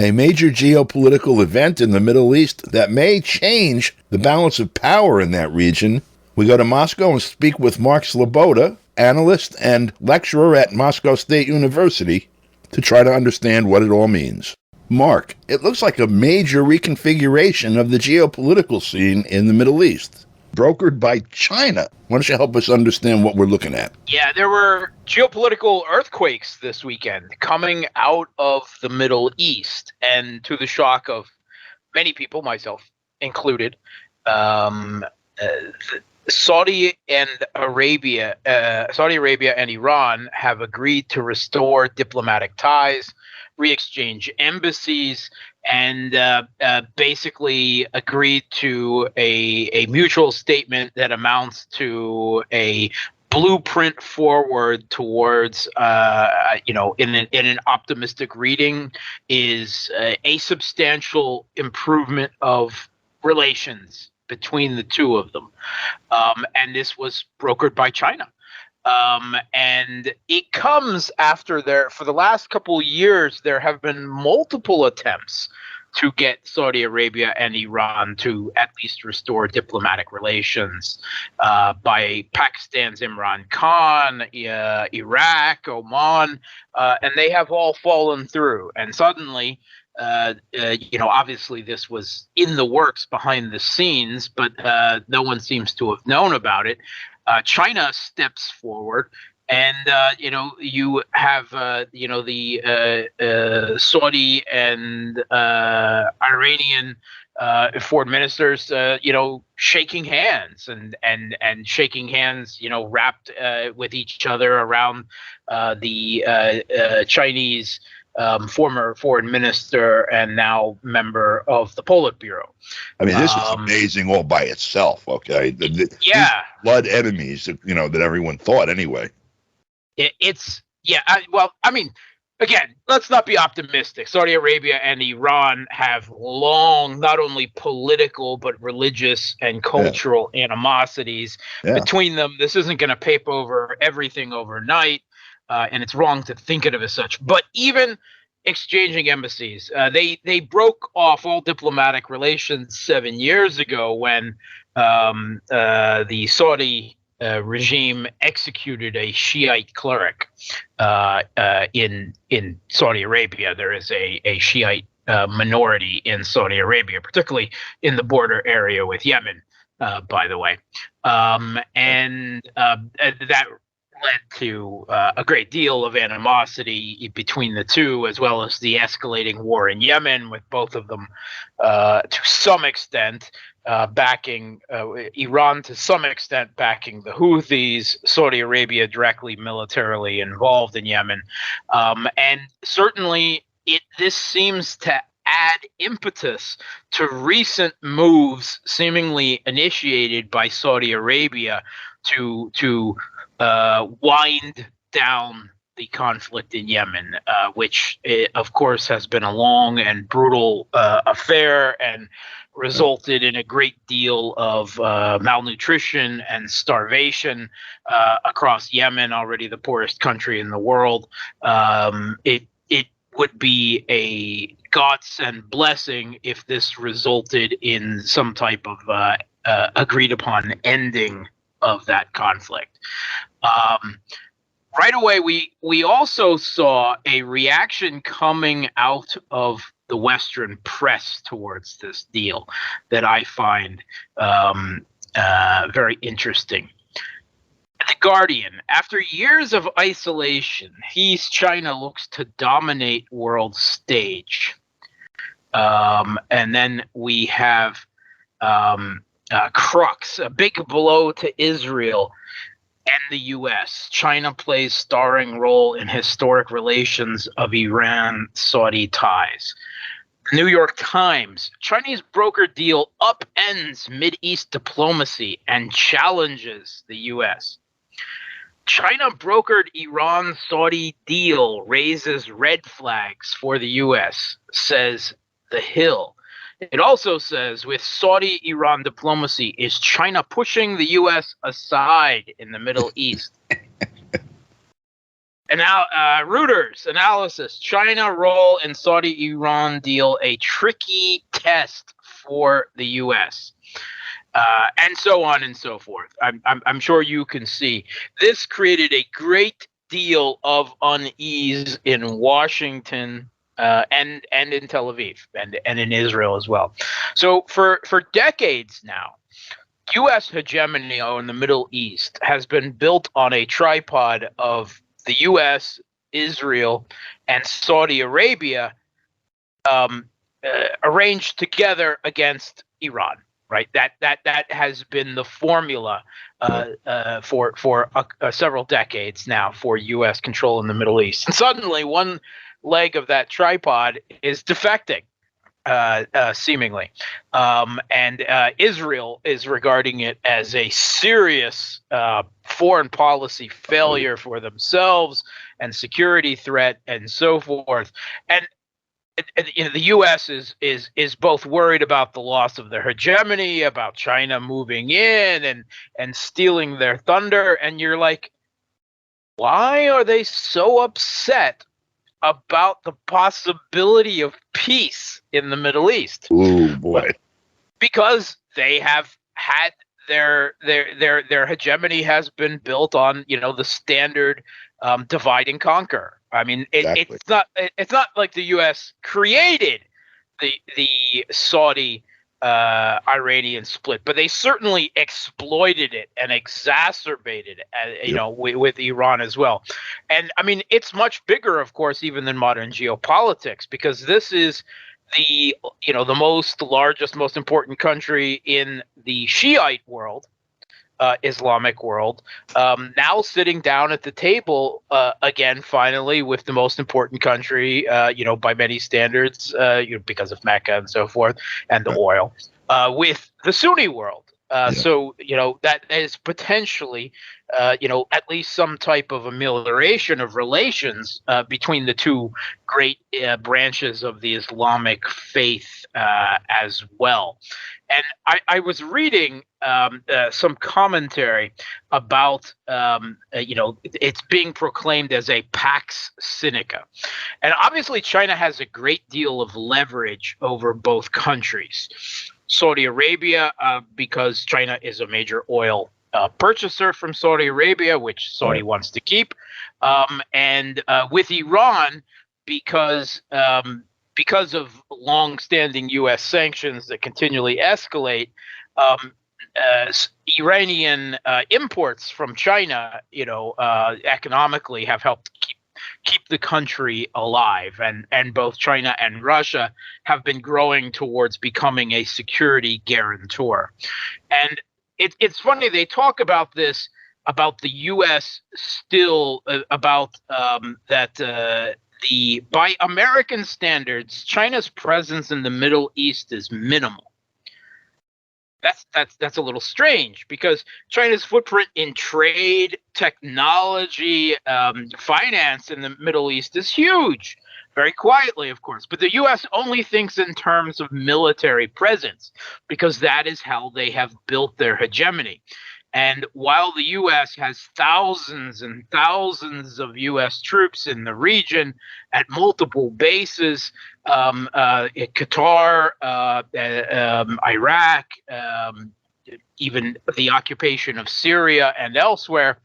A major geopolitical event in the Middle East that may change the balance of power in that region. We go to Moscow and speak with Mark Sleboda, analyst and lecturer at Moscow State University, to try to understand what it all means. Mark, it looks like a major reconfiguration of the geopolitical scene in the Middle East, brokered by China. Why don't you help us understand what we're looking at? Yeah, there were geopolitical earthquakes this weekend coming out of the Middle East, and to the shock of many people, myself included, Saudi Arabia and Iran have agreed to restore diplomatic ties, re-exchange embassies, and basically agreed to a mutual statement that amounts to a blueprint forward towards, in an optimistic reading, is a substantial improvement of relations between the two of them. And this was brokered by China. And it comes after for the last couple of years, there have been multiple attempts to get Saudi Arabia and Iran to at least restore diplomatic relations by Pakistan's Imran Khan, Iraq, Oman, and they have all fallen through. And suddenly, obviously this was in the works behind the scenes, but no one seems to have known about it. China steps forward, and you have the Saudi and Iranian foreign ministers, shaking hands and shaking hands, wrapped with each other around the Chinese former foreign minister and now member of the Politburo. I mean, this is amazing all by itself. Okay, these blood enemies, that everyone thought anyway. Again, let's not be optimistic. Saudi Arabia and Iran have long, not only political but religious and cultural animosities between them. This isn't going to paper over everything overnight. And it's wrong to think of it as such. But even exchanging embassies, they broke off all diplomatic relations 7 years ago when the Saudi regime executed a Shiite cleric in Saudi Arabia. There is a Shiite minority in Saudi Arabia, particularly in the border area with Yemen, by the way. And that led to a great deal of animosity between the two, as well as the escalating war in Yemen, with both of them to some extent backing Iran, to some extent backing the Houthis, Saudi Arabia directly militarily involved in Yemen. And certainly this seems to add impetus to recent moves seemingly initiated by Saudi Arabia to wind down the conflict in Yemen, which, of course, has been a long and brutal affair and resulted in a great deal of malnutrition and starvation across Yemen, already the poorest country in the world. It would be a godsend blessing if this resulted in some type of agreed upon ending of that conflict. Right away, we also saw a reaction coming out of the Western press towards this deal that I find very interesting. The Guardian: after years of isolation, China looks to dominate world stage. And then we have Crux, a big blow to Israel and the U.S. China plays starring role in historic relations of Iran-Saudi ties. New York Times: Chinese broker deal upends Mideast diplomacy and challenges the U.S. China brokered Iran-Saudi deal raises red flags for the U.S., says The Hill. It also says, with Saudi-Iran diplomacy, is China pushing the U.S. aside in the Middle East? And now, Reuters analysis: China role in Saudi-Iran deal a tricky test for the U.S. And so on and so forth. I'm sure you can see this created a great deal of unease in Washington and in Tel Aviv and in Israel as well. So for decades now, U.S. hegemony in the Middle East has been built on a tripod of the U.S., Israel, and Saudi Arabia arranged together against Iran. Right, that has been the formula for several decades now for U.S. control in the Middle East. And suddenly, one leg of that tripod is defecting. Seemingly. And Israel is regarding it as a serious foreign policy failure for themselves and security threat and so forth. And the U.S. is both worried about the loss of their hegemony, about China moving in and stealing their thunder. And you're like, why are they so upset about the possibility of peace in the Middle East? Oh boy! Because they have had their hegemony has been built on the standard divide and conquer. I mean, Exactly. it's not like the U.S. created the Saudi Iranian split, but they certainly exploited it and exacerbated it, with Iran as well. And I mean, it's much bigger, of course, even than modern geopolitics, because this is the largest, most important country in the Shiite world, Islamic world, now sitting down at the table again, finally, with the most important country, by many standards, because of Mecca and so forth, and the oil, with the Sunni world. So, that is potentially, at least some type of amelioration of relations between the two great branches of the Islamic faith as well. And I was reading some commentary about, it's being proclaimed as a Pax Sinica. And obviously, China has a great deal of leverage over both countries. Saudi Arabia, because China is a major oil purchaser from Saudi Arabia, which Saudi wants to keep. And with Iran, because of long-standing U.S. sanctions that continually escalate, Iranian imports from China, economically have helped keep the country alive, and both China and Russia have been growing towards becoming a security guarantor. And it's funny, they talk about this, about the U.S. still, about that. By American standards, China's presence in the Middle East is minimal. That's a little strange, because China's footprint in trade, technology, finance in the Middle East is huge. Very quietly, of course. But the U.S. only thinks in terms of military presence, because that is how they have built their hegemony. And while the U.S. has thousands and thousands of U.S. troops in the region at multiple bases, Qatar, Iraq, even the occupation of Syria and elsewhere,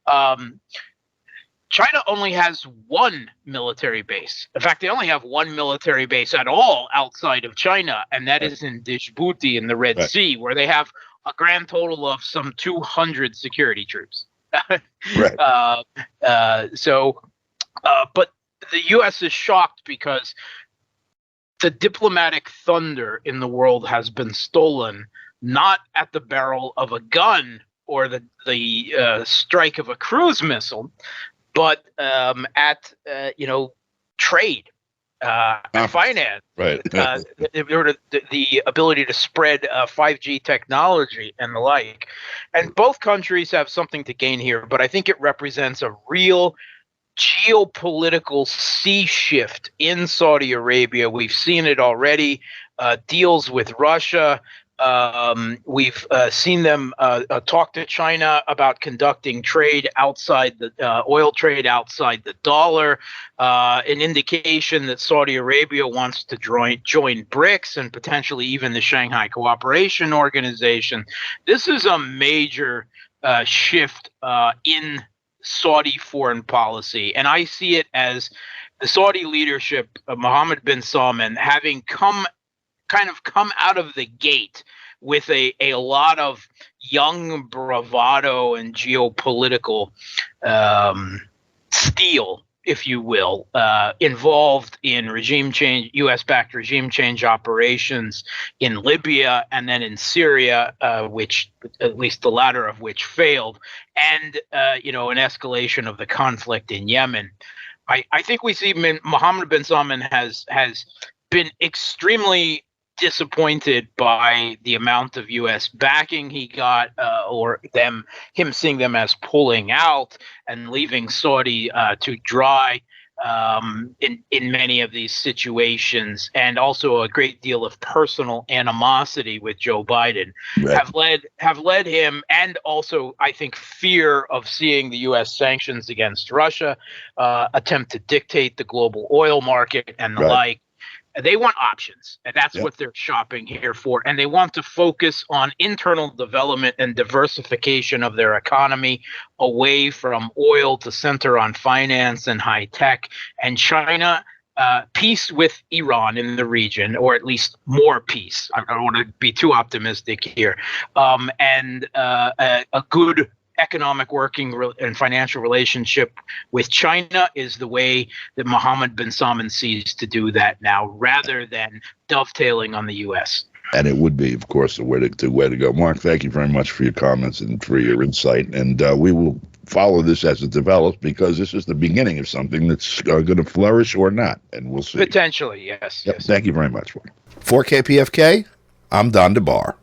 China only has one military base. In fact, they only have one military base at all outside of China, and that is in Djibouti in the Red Sea, where they have a grand total of some 200 security troops. But the U.S. is shocked because the diplomatic thunder in the world has been stolen, not at the barrel of a gun or the strike of a cruise missile, but at trade. And finance, the ability to spread 5G technology and the like. And both countries have something to gain here, but I think it represents a real geopolitical sea shift in Saudi Arabia. We've seen it already. Deals with Russia, We've seen them talk to China about conducting trade outside the oil trade outside the dollar, an indication that Saudi Arabia wants to join BRICS and potentially even the Shanghai Cooperation Organization. This is a major shift in Saudi foreign policy, and I see it as the Saudi leadership, Mohammed bin Salman, having come out of the gate with a lot of young bravado and geopolitical steel, if you will, involved in regime change, U.S.-backed regime change operations in Libya and then in Syria, which at least the latter of which failed, and an escalation of the conflict in Yemen. I think we see Mohammed bin Salman has been extremely disappointed by the amount of U.S. backing he got, or him seeing them as pulling out and leaving Saudi to dry in many of these situations, and also a great deal of personal animosity with Joe Biden have led him, and also I think fear of seeing the U.S. sanctions against Russia, attempt to dictate the global oil market and the like. They want options, and that's what they're shopping here for. And they want to focus on internal development and diversification of their economy away from oil to center on finance and high tech. And China, peace with Iran in the region, or at least more peace. I don't want to be too optimistic here. And a good economic working and financial relationship with China is the way that Mohammed bin Salman sees to do that now, rather than dovetailing on the U.S. And it would be, of course, the way to go. Mark, thank you very much for your comments and for your insight. And we will follow this as it develops, because this is the beginning of something that's going to flourish or not. And we'll see. Potentially, yes. Yep. Yes. Thank you very much. For KPFK, I'm Don DeBar.